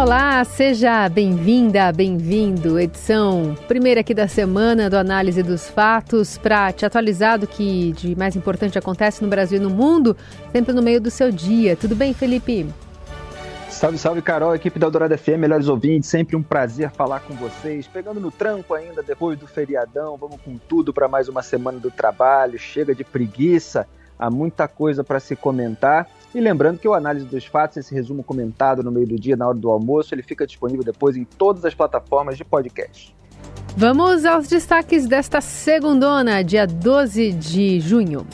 Olá, seja bem-vinda, bem-vindo. Edição primeira aqui da semana do Análise dos Fatos, para te atualizar do que de mais importante acontece no Brasil e no mundo, sempre no meio do seu dia. Tudo bem, Felipe? Salve, salve, Carol, equipe da Eldorado FM, melhores ouvintes, sempre um prazer falar com vocês. Pegando no tranco ainda depois do feriadão, vamos com tudo para mais uma semana do trabalho, chega de preguiça, há muita coisa para se comentar. E lembrando que o Análise dos Fatos, esse resumo comentado no meio do dia, na hora do almoço, ele fica disponível depois em todas as plataformas de podcast. Vamos aos destaques desta segundona, dia 12 de junho.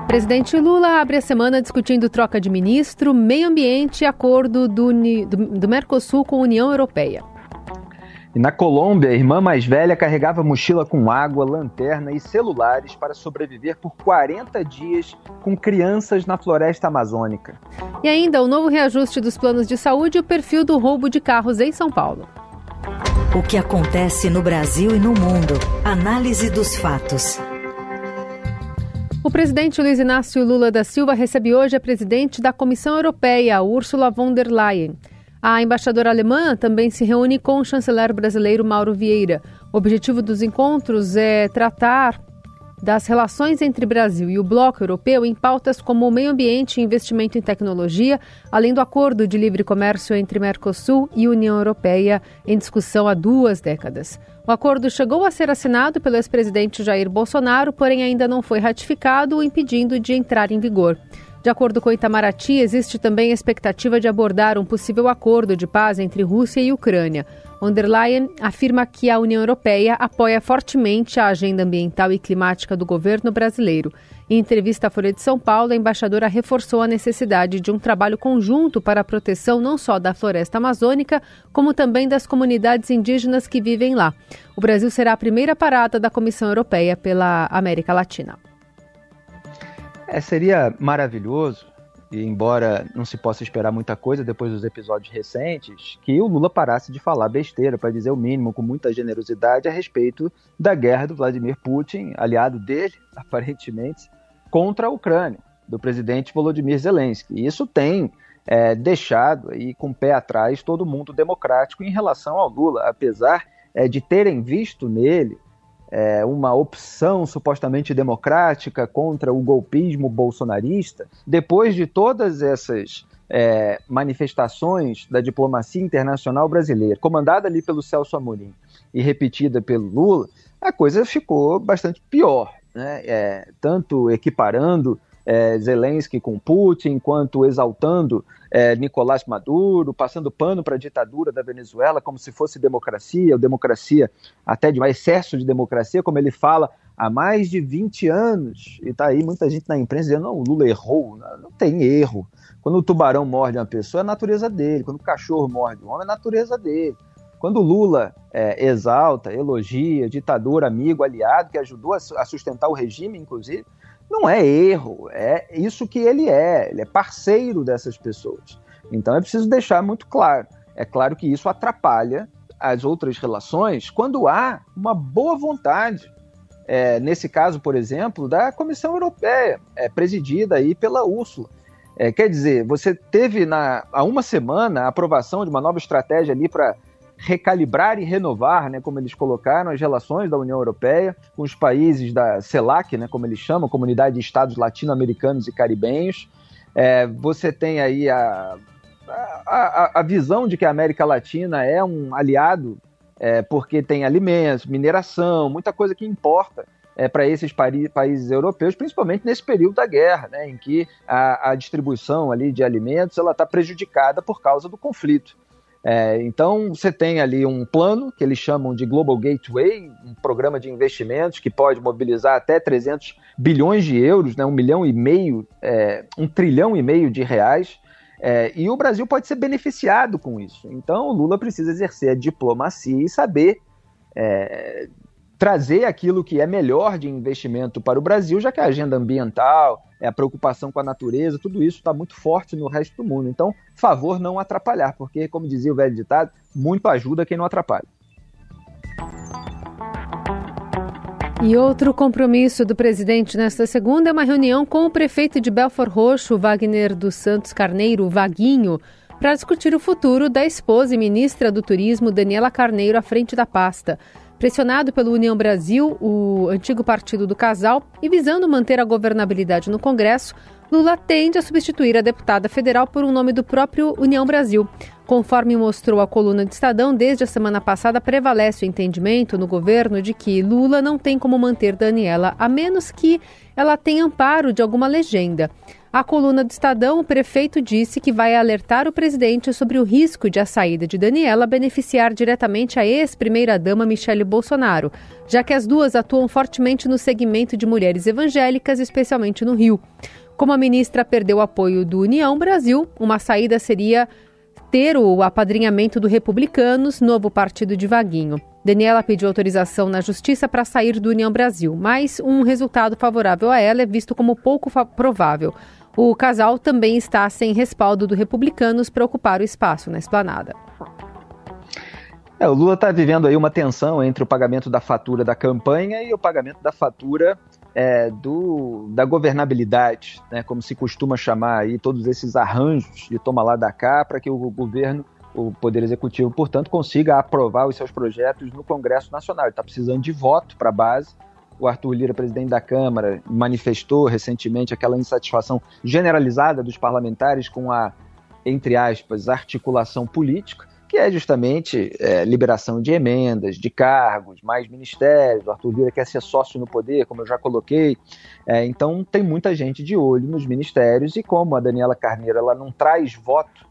Presidente Lula abre a semana discutindo troca de ministro, meio ambiente e acordo do Mercosul com a União Europeia. E na Colômbia, a irmã mais velha carregava mochila com água, lanterna e celulares para sobreviver por 40 dias com crianças na floresta amazônica. E ainda o novo reajuste dos planos de saúde e o perfil do roubo de carros em São Paulo. O que acontece no Brasil e no mundo. Análise dos fatos. O presidente Luiz Inácio Lula da Silva recebe hoje a presidente da Comissão Europeia, Ursula von der Leyen. A embaixadora alemã também se reúne com o chanceler brasileiro Mauro Vieira. O objetivo dos encontros é tratar das relações entre Brasil e o bloco europeu em pautas como o meio ambiente e investimento em tecnologia, além do acordo de livre comércio entre Mercosul e União Europeia, em discussão há 2 décadas. O acordo chegou a ser assinado pelo ex-presidente Jair Bolsonaro, porém ainda não foi ratificado, o impedindo de entrar em vigor. De acordo com Itamaraty, existe também a expectativa de abordar um possível acordo de paz entre Rússia e Ucrânia. Von der Leyen afirma que a União Europeia apoia fortemente a agenda ambiental e climática do governo brasileiro. Em entrevista à Folha de São Paulo, a embaixadora reforçou a necessidade de um trabalho conjunto para a proteção não só da floresta amazônica, como também das comunidades indígenas que vivem lá. O Brasil será a primeira parada da Comissão Europeia pela América Latina. Seria maravilhoso, e embora não se possa esperar muita coisa depois dos episódios recentes, que o Lula parasse de falar besteira, para dizer o mínimo, com muita generosidade, a respeito da guerra do Vladimir Putin, aliado dele, aparentemente, contra a Ucrânia, do presidente Volodymyr Zelensky. E isso tem deixado aí com o pé atrás todo mundo democrático em relação ao Lula, apesar de terem visto nele uma opção supostamente democrática contra o golpismo bolsonarista. Depois de todas essas manifestações da diplomacia internacional brasileira, comandada ali pelo Celso Amorim e repetida pelo Lula, a coisa ficou bastante pior, né? Tanto equiparando Zelensky com Putin, quanto exaltando Nicolás Maduro, passando pano para a ditadura da Venezuela como se fosse democracia, ou democracia até de um excesso de democracia, como ele fala há mais de 20 anos. E está aí muita gente na imprensa dizendo, não, o Lula errou. Não tem erro. Quando o tubarão morde uma pessoa, é a natureza dele. Quando o cachorro morde um homem, é a natureza dele. Quando o Lula exalta, elogia, ditador, amigo, aliado, que ajudou a sustentar o regime, inclusive, não é erro, é isso que ele é parceiro dessas pessoas. Então é preciso deixar muito claro. É claro que isso atrapalha as outras relações quando há uma boa vontade. Nesse caso, por exemplo, da Comissão Europeia, presidida aí pela Ursula. Quer dizer, você teve há uma semana a aprovação de uma nova estratégia ali para recalibrar e renovar, né, como eles colocaram, as relações da União Europeia com os países da CELAC, né, como eles chamam, Comunidade de Estados Latino-Americanos e Caribenhos. Você tem aí a visão de que a América Latina é um aliado, porque tem alimentos, mineração, muita coisa que importa para esses países europeus, principalmente nesse período da guerra, né, em que a distribuição ali de alimentos está prejudicada por causa do conflito. Então você tem ali um plano que eles chamam de Global Gateway, um programa de investimentos que pode mobilizar até 300 bilhões de euros, né, 1 trilhão e meio de reais, e o Brasil pode ser beneficiado com isso. Então o Lula precisa exercer a diplomacia e saber trazer aquilo que é melhor de investimento para o Brasil, já que a agenda ambiental, a preocupação com a natureza, tudo isso está muito forte no resto do mundo. Então, favor não atrapalhar, porque, como dizia o velho ditado, muito ajuda quem não atrapalha. E outro compromisso do presidente nesta segunda é uma reunião com o prefeito de Belford Roxo, Wagner dos Santos Carneiro, Vaguinho, para discutir o futuro da esposa e ministra do Turismo, Daniela Carneiro, à frente da pasta. Pressionado pelo União Brasil, o antigo partido do casal, e visando manter a governabilidade no Congresso, Lula tende a substituir a deputada federal por um nome do próprio União Brasil. Conforme mostrou a coluna do Estadão, desde a semana passada prevalece o entendimento no governo de que Lula não tem como manter Daniela, a menos que ela tenha amparo de alguma legenda. A coluna do Estadão, o prefeito disse que vai alertar o presidente sobre o risco de a saída de Daniela beneficiar diretamente a ex-primeira-dama Michele Bolsonaro, já que as duas atuam fortemente no segmento de mulheres evangélicas, especialmente no Rio. Como a ministra perdeu o apoio do União Brasil, uma saída seria ter o apadrinhamento do Republicanos, novo partido de Vaguinho. Daniela pediu autorização na Justiça para sair do União Brasil, mas um resultado favorável a ela é visto como pouco provável. O casal também está sem respaldo do Republicanos para ocupar o espaço na esplanada. O Lula está vivendo aí uma tensão entre o pagamento da fatura da campanha e o pagamento da fatura da governabilidade, né, como se costuma chamar aí todos esses arranjos de toma lá da cá para que o governo, o Poder Executivo, portanto, consiga aprovar os seus projetos no Congresso Nacional. Ele está precisando de voto para a base. O Arthur Lira, presidente da Câmara, manifestou recentemente aquela insatisfação generalizada dos parlamentares com a, entre aspas, articulação política, que é justamente liberação de emendas, de cargos, mais ministérios. O Arthur Lira quer ser sócio no poder, como eu já coloquei. Então, tem muita gente de olho nos ministérios, e como a Daniela Carneiro ela não traz voto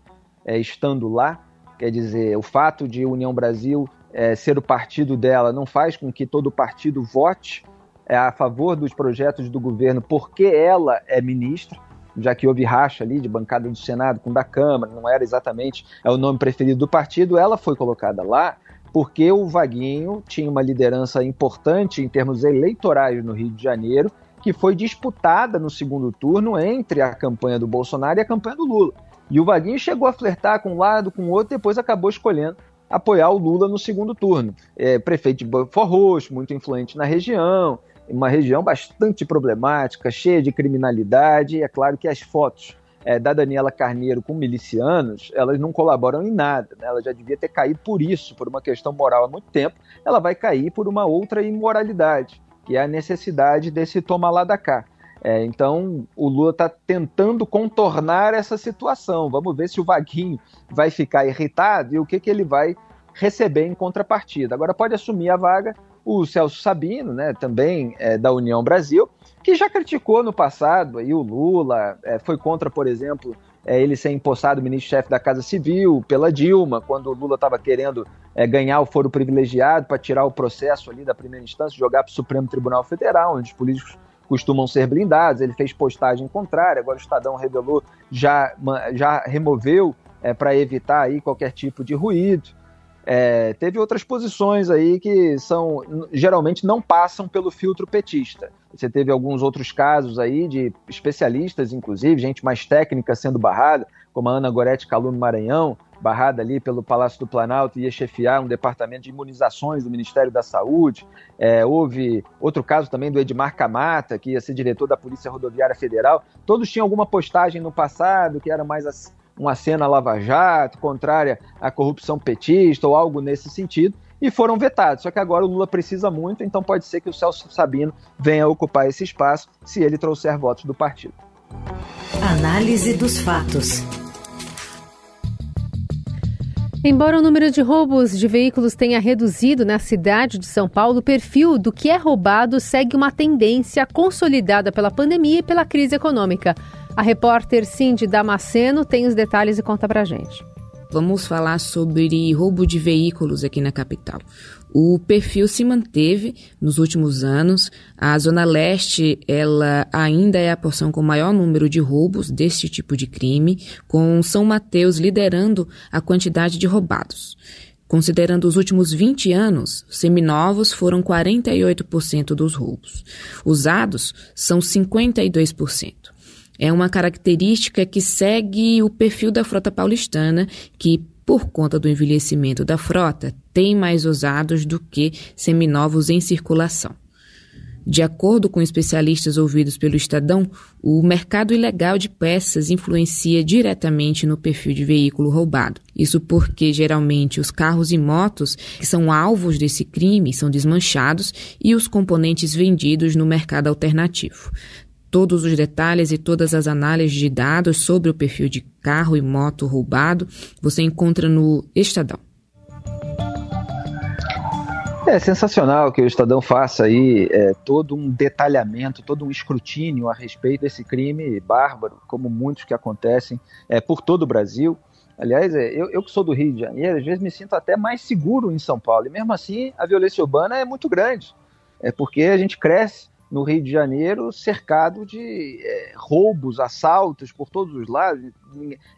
estando lá, quer dizer, o fato de União Brasil ser o partido dela não faz com que todo partido vote a favor dos projetos do governo porque ela é ministra, já que houve racha ali de bancada do Senado com da Câmara, não era exatamente o nome preferido do partido. Ela foi colocada lá porque o Vaguinho tinha uma liderança importante em termos eleitorais no Rio de Janeiro, que foi disputada no segundo turno entre a campanha do Bolsonaro e a campanha do Lula. E o Vaguinho chegou a flertar com um lado, com o outro, depois acabou escolhendo apoiar o Lula no segundo turno. Prefeito de Belford Roxo, muito influente na região, uma região bastante problemática, cheia de criminalidade. E é claro que as fotos da Daniela Carneiro com milicianos, elas não colaboram em nada, né? Ela já devia ter caído por isso, por uma questão moral há muito tempo. Ela vai cair por uma outra imoralidade, que é a necessidade desse toma lá da cá. Então, o Lula está tentando contornar essa situação. Vamos ver se o Vaguinho vai ficar irritado e o que ele vai receber em contrapartida. Agora, pode assumir a vaga o Celso Sabino, né, também da União Brasil, que já criticou no passado aí o Lula, foi contra, por exemplo, ele ser empossado ministro-chefe da Casa Civil pela Dilma, quando o Lula estava querendo ganhar o foro privilegiado para tirar o processo ali da primeira instância, jogar para o Supremo Tribunal Federal, onde os políticos costumam ser blindados. Ele fez postagem contrária, agora o Estadão revelou, já removeu para evitar aí qualquer tipo de ruído. Teve outras posições aí que geralmente não passam pelo filtro petista. Você teve alguns outros casos aí de especialistas, inclusive, gente mais técnica sendo barrada, como a Ana Gorete Calu no Maranhão, barrada ali pelo Palácio do Planalto, ia chefiar um departamento de imunizações do Ministério da Saúde. Houve outro caso também do Edmar Camata, que ia ser diretor da Polícia Rodoviária Federal. Todos tinham alguma postagem no passado que era mais uma cena lava-jato, contrária à corrupção petista ou algo nesse sentido, e foram vetados. Só que agora o Lula precisa muito, então pode ser que o Celso Sabino venha ocupar esse espaço se ele trouxer votos do partido. Análise dos fatos. Embora o número de roubos de veículos tenha reduzido na cidade de São Paulo, o perfil do que é roubado segue uma tendência consolidada pela pandemia e pela crise econômica. A repórter Cindy Damasceno tem os detalhes e conta pra gente. Vamos falar sobre roubo de veículos aqui na capital. O perfil se manteve nos últimos anos. A Zona Leste, ela ainda é a porção com maior número de roubos desse tipo de crime, com São Mateus liderando a quantidade de roubados. Considerando os últimos 20 anos, seminovos foram 48% dos roubos. Usados são 52%. É uma característica que segue o perfil da frota paulistana, que, por conta do envelhecimento da frota, tem mais usados do que seminovos em circulação. De acordo com especialistas ouvidos pelo Estadão, o mercado ilegal de peças influencia diretamente no perfil de veículo roubado. Isso porque, geralmente, os carros e motos que são alvos desse crime são desmanchados e os componentes vendidos no mercado alternativo. Todos os detalhes e todas as análises de dados sobre o perfil de carro e moto roubado você encontra no Estadão. É sensacional que o Estadão faça aí todo um detalhamento, todo um escrutínio a respeito desse crime bárbaro, como muitos que acontecem por todo o Brasil. Aliás, eu que sou do Rio de Janeiro, às vezes me sinto até mais seguro em São Paulo, e mesmo assim a violência urbana é muito grande, porque a gente cresce no Rio de Janeiro cercado de roubos, assaltos por todos os lados.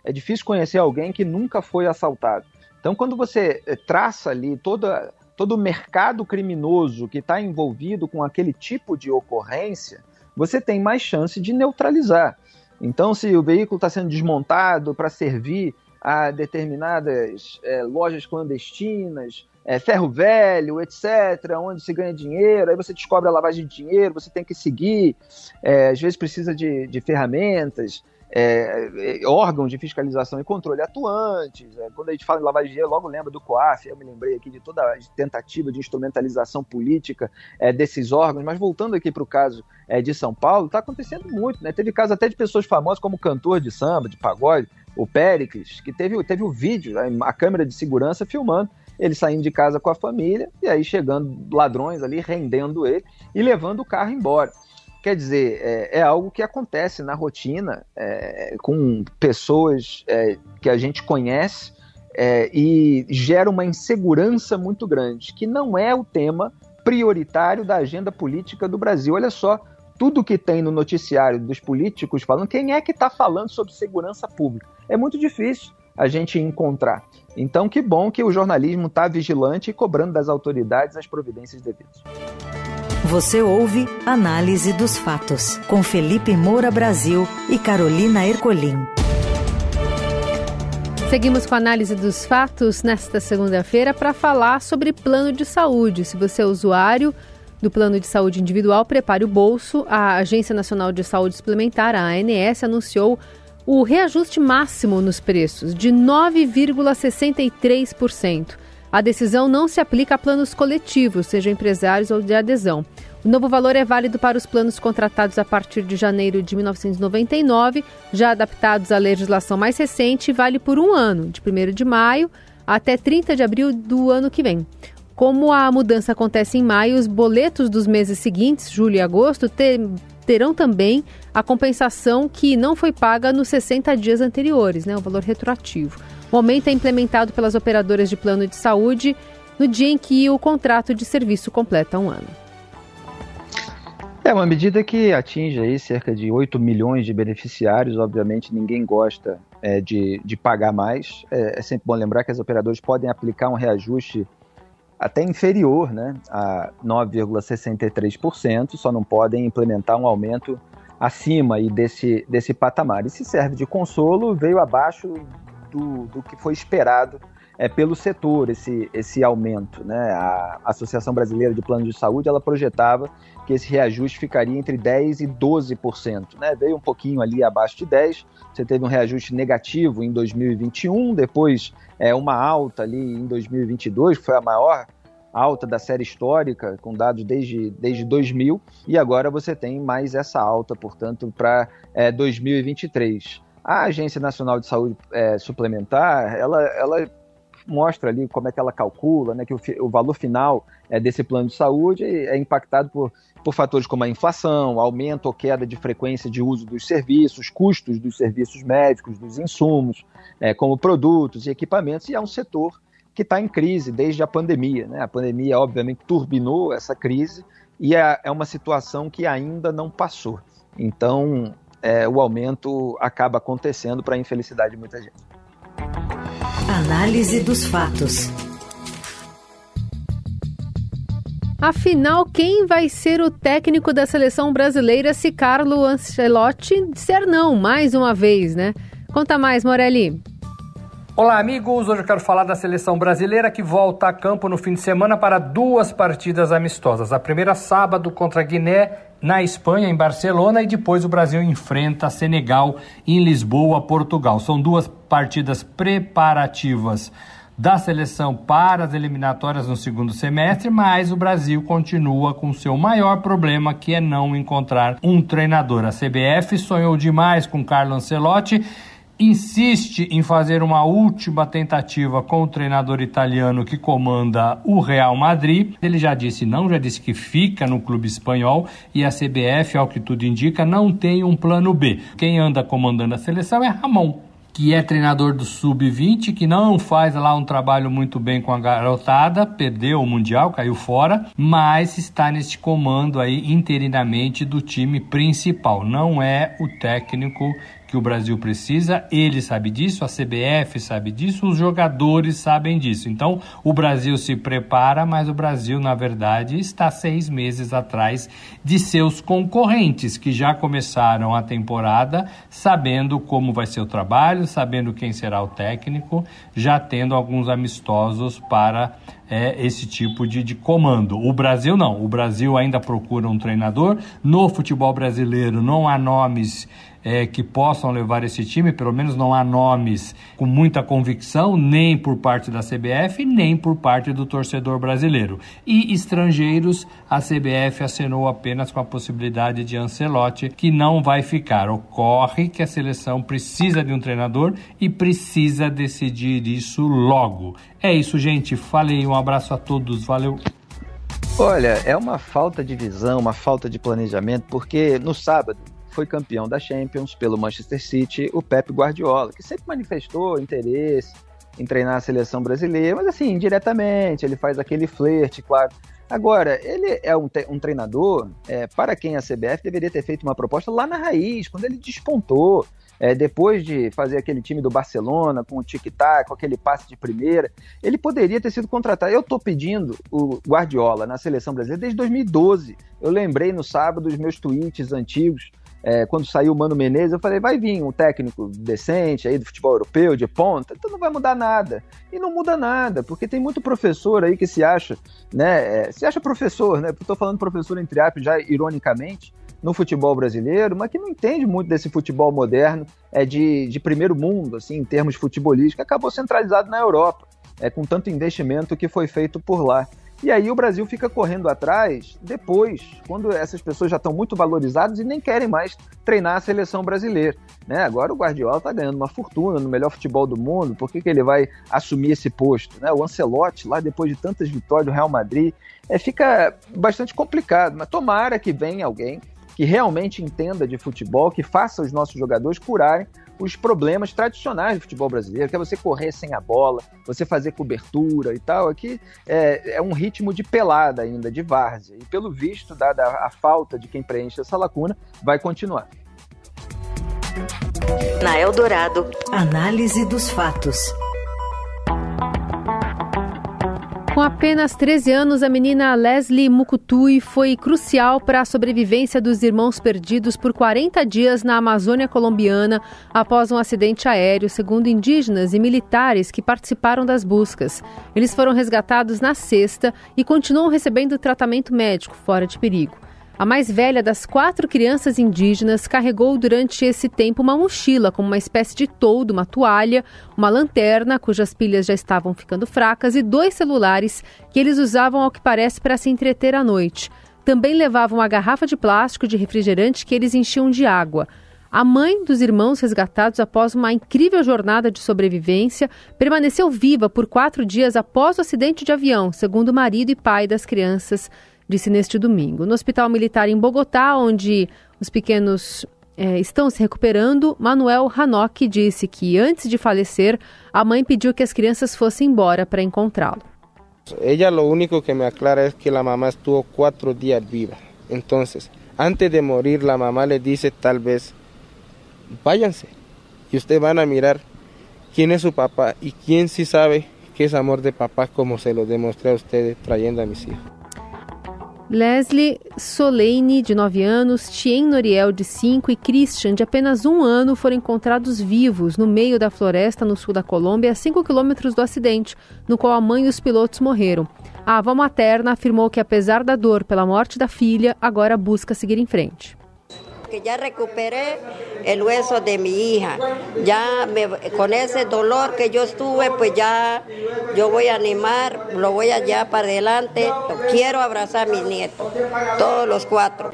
É difícil conhecer alguém que nunca foi assaltado. Então, quando você traça ali todo o mercado criminoso que está envolvido com aquele tipo de ocorrência, você tem mais chance de neutralizar. Então, se o veículo está sendo desmontado para servir a determinadas lojas clandestinas, ferro velho, etc., onde se ganha dinheiro, aí você descobre a lavagem de dinheiro, você tem que seguir, às vezes precisa de ferramentas, órgãos de fiscalização e controle atuantes. Quando a gente fala em lavagem de dinheiro, logo lembra do COAF. Eu me lembrei aqui de toda a tentativa de instrumentalização política desses órgãos. Mas voltando aqui para o caso de São Paulo, está acontecendo muito, né? Teve caso até de pessoas famosas como o cantor de samba, de pagode, o Péricles, que teve o vídeo, a câmera de segurança filmando ele saindo de casa com a família e aí chegando ladrões ali, rendendo ele e levando o carro embora. Quer dizer, é algo que acontece na rotina com pessoas que a gente conhece e gera uma insegurança muito grande, que não é o tema prioritário da agenda política do Brasil. Olha só, tudo que tem no noticiário dos políticos falando, quem é que está falando sobre segurança pública? É muito difícil a gente encontrar. Então, que bom que o jornalismo está vigilante e cobrando das autoridades as providências devidas. Você ouve Análise dos Fatos, com Felipe Moura Brasil e Carolina Ercolim. Seguimos com a Análise dos Fatos nesta segunda-feira para falar sobre plano de saúde. Se você é usuário do plano de saúde individual, prepare o bolso. A Agência Nacional de Saúde Suplementar, a ANS, anunciou o reajuste máximo nos preços de 9,63%. A decisão não se aplica a planos coletivos, sejam empresários ou de adesão. O novo valor é válido para os planos contratados a partir de janeiro de 1999, já adaptados à legislação mais recente, e vale por um ano, de 1º de maio até 30 de abril do ano que vem. Como a mudança acontece em maio, os boletos dos meses seguintes, julho e agosto, terão também a compensação que não foi paga nos 60 dias anteriores, o valor retroativo. O aumento é implementado pelas operadoras de plano de saúde no dia em que o contrato de serviço completa um ano. É uma medida que atinge aí cerca de 8 milhões de beneficiários. Obviamente ninguém gosta de pagar mais. É sempre bom lembrar que as operadoras podem aplicar um reajuste até inferior, a 9,63%, só não podem implementar um aumento acima aí desse patamar. E se serve de consolo, veio abaixo do que foi esperado pelo setor, esse aumento. A Associação Brasileira de Plano de Saúde, ela projetava que esse reajuste ficaria entre 10% e 12%. Veio um pouquinho ali abaixo de 10%, você teve um reajuste negativo em 2021, depois uma alta ali em 2022, que foi a maior alta da série histórica, com dados desde 2000, e agora você tem mais essa alta, portanto, para 2023. A Agência Nacional de Saúde Suplementar, ela mostra ali como é que ela calcula, que o valor final desse plano de saúde é impactado por fatores como a inflação, aumento ou queda de frequência de uso dos serviços, custos dos serviços médicos, dos insumos, como produtos e equipamentos, e é um setor que está em crise desde a pandemia. A pandemia, obviamente, turbinou essa crise e é uma situação que ainda não passou. Então, o aumento acaba acontecendo para a infelicidade de muita gente. Análise dos fatos. Afinal, quem vai ser o técnico da seleção brasileira se Carlo Ancelotti disser não, mais uma vez, Conta mais, Morelli. Olá, amigos. Hoje eu quero falar da seleção brasileira que volta a campo no fim de semana para 2 partidas amistosas. A primeira sábado contra a Guiné, na Espanha, em Barcelona, e depois o Brasil enfrenta Senegal em Lisboa, Portugal. São 2 partidas preparativas da seleção para as eliminatórias no segundo semestre, mas o Brasil continua com seu maior problema, que é não encontrar um treinador. A CBF sonhou demais com Carlo Ancelotti, insiste em fazer uma última tentativa com o treinador italiano que comanda o Real Madrid. Ele já disse que fica no clube espanhol, e a CBF, ao que tudo indica, não tem um plano B. Quem anda comandando a seleção é Ramon, que é treinador do Sub-20, que não faz lá um trabalho muito bem com a garotada, perdeu o Mundial, caiu fora, mas está neste comando aí interinamente do time principal. Não é o técnico que o Brasil precisa, ele sabe disso, a CBF sabe disso, os jogadores sabem disso. Então, o Brasil se prepara, mas o Brasil, na verdade, está 6 meses atrás de seus concorrentes, que já começaram a temporada sabendo como vai ser o trabalho, sabendo quem será o técnico, já tendo alguns amistosos para esse tipo de comando. O Brasil não, o Brasil ainda procura um treinador. No futebol brasileiro não há nomes que possam levar esse time, pelo menos não há nomes com muita convicção, nem por parte da CBF, nem por parte do torcedor brasileiro. E estrangeiros, a CBF acenou apenas com a possibilidade de Ancelotti, que não vai ficar. Ocorre que a seleção precisa de um treinador e precisa decidir isso logo. É isso, gente. Falei, um abraço a todos, valeu. Olha, é uma falta de visão, uma falta de planejamento, porque no sábado foi campeão da Champions pelo Manchester City, o Pep Guardiola, que sempre manifestou interesse em treinar a seleção brasileira, mas assim, indiretamente, ele faz aquele flerte, claro. Agora, ele é um treinador, para quem a CBF deveria ter feito uma proposta lá na raiz, quando ele despontou, depois de fazer aquele time do Barcelona, com o tic-tac, com aquele passe de primeira, ele poderia ter sido contratado. Eu estou pedindo o Guardiola na seleção brasileira desde 2012. Eu lembrei no sábado os meus tweets antigos, quando saiu o Mano Menezes, eu falei, vai vir um técnico decente aí do futebol europeu, de ponta, então não vai mudar nada. E não muda nada, porque tem muito professor aí que se acha, né, se acha professor, né, estou falando professor entre aspas, já ironicamente, no futebol brasileiro, mas que não entende muito desse futebol moderno, de primeiro mundo, assim, em termos futebolísticos, que acabou centralizado na Europa, com tanto investimento que foi feito por lá. E aí o Brasil fica correndo atrás depois, quando essas pessoas já estão muito valorizadas e nem querem mais treinar a seleção brasileira, né? Agora o Guardiola está ganhando uma fortuna no melhor futebol do mundo, por que ele vai assumir esse posto, né? O Ancelotti, lá depois de tantas vitórias do Real Madrid, fica bastante complicado, mas tomara que venha alguém que realmente entenda de futebol, que faça os nossos jogadores curarem os problemas tradicionais do futebol brasileiro, que é você correr sem a bola, você fazer cobertura e tal. Aqui é um ritmo de pelada ainda, de várzea. E pelo visto, dada a falta de quem preenche essa lacuna, vai continuar. Na Eldorado, análise dos fatos. Com apenas 13 anos, a menina Leslie Mukutui foi crucial para a sobrevivência dos irmãos perdidos por 40 dias na Amazônia colombiana após um acidente aéreo, segundo indígenas e militares que participaram das buscas. Eles foram resgatados na sexta e continuam recebendo tratamento médico fora de perigo. A mais velha das 4 crianças indígenas carregou durante esse tempo uma mochila com uma espécie de toldo, uma toalha, uma lanterna cujas pilhas já estavam ficando fracas e 2 celulares que eles usavam ao que parece para se entreter à noite. Também levavam uma garrafa de plástico de refrigerante que eles enchiam de água. A mãe dos irmãos resgatados após uma incrível jornada de sobrevivência permaneceu viva por 4 dias após o acidente de avião, segundo o marido e pai das crianças, disse neste domingo. No hospital militar em Bogotá, onde os pequenos estão se recuperando, Manuel Hanok disse que antes de falecer, a mãe pediu que as crianças fossem embora para encontrá-lo. Ella lo único que me aclara es que la mamá estuvo 4 días viva. Entonces, antes de morir, la mamá le dice tal vez, váyanse y ustedes van a mirar quién es su papá y quién sí sabe que es amor de papá como se lo demostré a ustedes trayendo a mis hijos. Leslie Soleine, de 9 anos, Tien Noriel, de 5 e Christian, de apenas 1 ano, foram encontrados vivos no meio da floresta no sul da Colômbia, a 5 quilômetros do acidente, no qual a mãe e os pilotos morreram. A avó materna afirmou que, apesar da dor pela morte da filha, agora busca seguir em frente. Que ya recuperé el hueso de mi hija, con ese dolor que yo estuve, pues ya yo voy a animar, lo voy allá para adelante, quiero abrazar a mis nietos, todos los 4.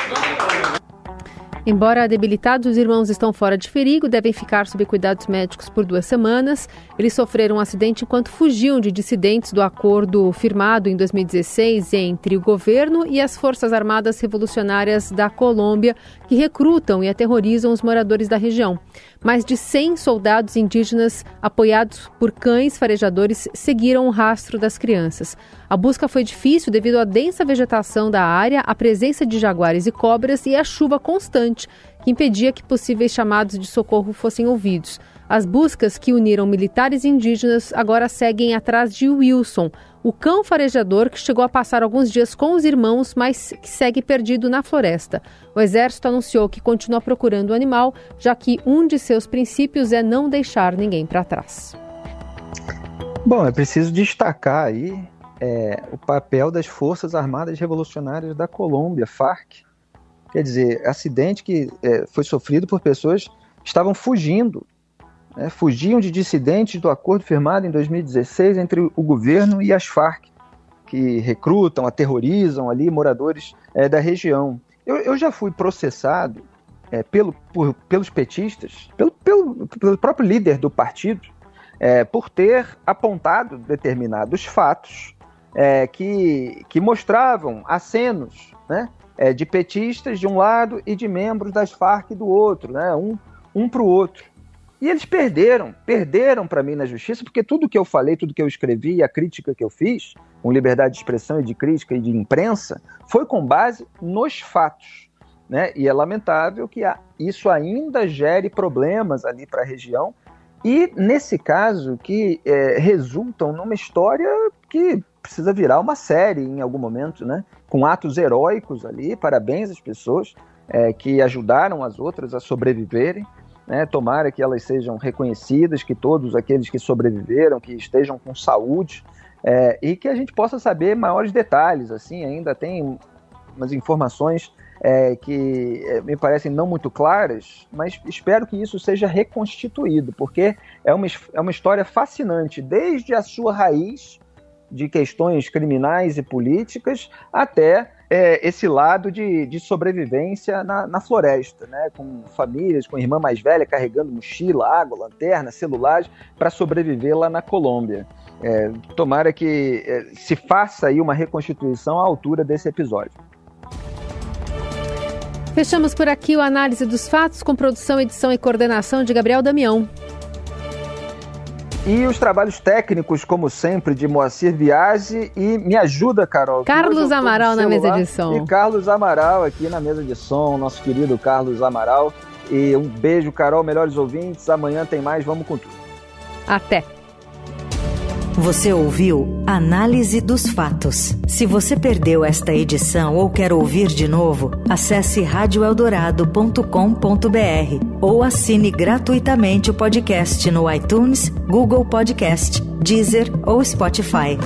Embora debilitados, os irmãos estão fora de perigo, devem ficar sob cuidados médicos por 2 semanas. Eles sofreram um acidente enquanto fugiam de dissidentes do acordo firmado em 2016 entre o governo e as Forças Armadas Revolucionárias da Colômbia, que recrutam e aterrorizam os moradores da região. Mais de 100 soldados indígenas, apoiados por cães farejadores, seguiram o rastro das crianças. A busca foi difícil devido à densa vegetação da área, à presença de jaguares e cobras e à chuva constante, que impedia que possíveis chamados de socorro fossem ouvidos. As buscas, que uniram militares e indígenas, agora seguem atrás de Wilson, o cão farejador que chegou a passar alguns dias com os irmãos, mas que segue perdido na floresta. O Exército anunciou que continua procurando o animal, já que um de seus princípios é não deixar ninguém para trás. Bom, é preciso destacar aí o papel das Forças Armadas Revolucionárias da Colômbia, FARC. Quer dizer, acidente que foi sofrido por pessoas que estavam fugindo. Fugiam de dissidentes do acordo firmado em 2016 entre o governo e as FARC, que recrutam, aterrorizam ali moradores da região. Eu já fui processado pelos petistas, pelo próprio líder do partido, por ter apontado determinados fatos que mostravam acenos, né, de petistas de um lado e de membros das FARC do outro, né, um para o outro. E eles perderam para mim na justiça, porque tudo que eu falei, tudo que eu escrevi e a crítica que eu fiz, com liberdade de expressão e de crítica e de imprensa, foi com base nos fatos, né? E é lamentável que isso ainda gere problemas ali para a região, e nesse caso que resultam numa história que precisa virar uma série em algum momento, né? Com atos heróicos ali, parabéns às pessoas que ajudaram as outras a sobreviverem. Tomara que elas sejam reconhecidas, que todos aqueles que sobreviveram, que estejam com saúde, e que a gente possa saber maiores detalhes. Assim, ainda tem umas informações que me parecem não muito claras, mas espero que isso seja reconstituído, porque é uma história fascinante, desde a sua raiz de questões criminais e políticas até esse lado de sobrevivência na floresta, né? Com famílias, com irmã mais velha carregando mochila, água, lanterna, celulares para sobreviver lá na Colômbia. Tomara que se faça aí uma reconstituição à altura desse episódio. Fechamos por aqui o Análise dos Fatos, com produção, edição e coordenação de Gabriel Damião. E os trabalhos técnicos, como sempre, de Moacir Biasi. E me ajuda, Carol. Carlos Amaral na mesa de som. E Carlos Amaral aqui na mesa de som, nosso querido Carlos Amaral. E um beijo, Carol, melhores ouvintes. Amanhã tem mais, vamos com tudo. Até. Você ouviu Análise dos Fatos. Se você perdeu esta edição ou quer ouvir de novo, acesse radioeldorado.com.br ou assine gratuitamente o podcast no iTunes, Google Podcast, Deezer ou Spotify.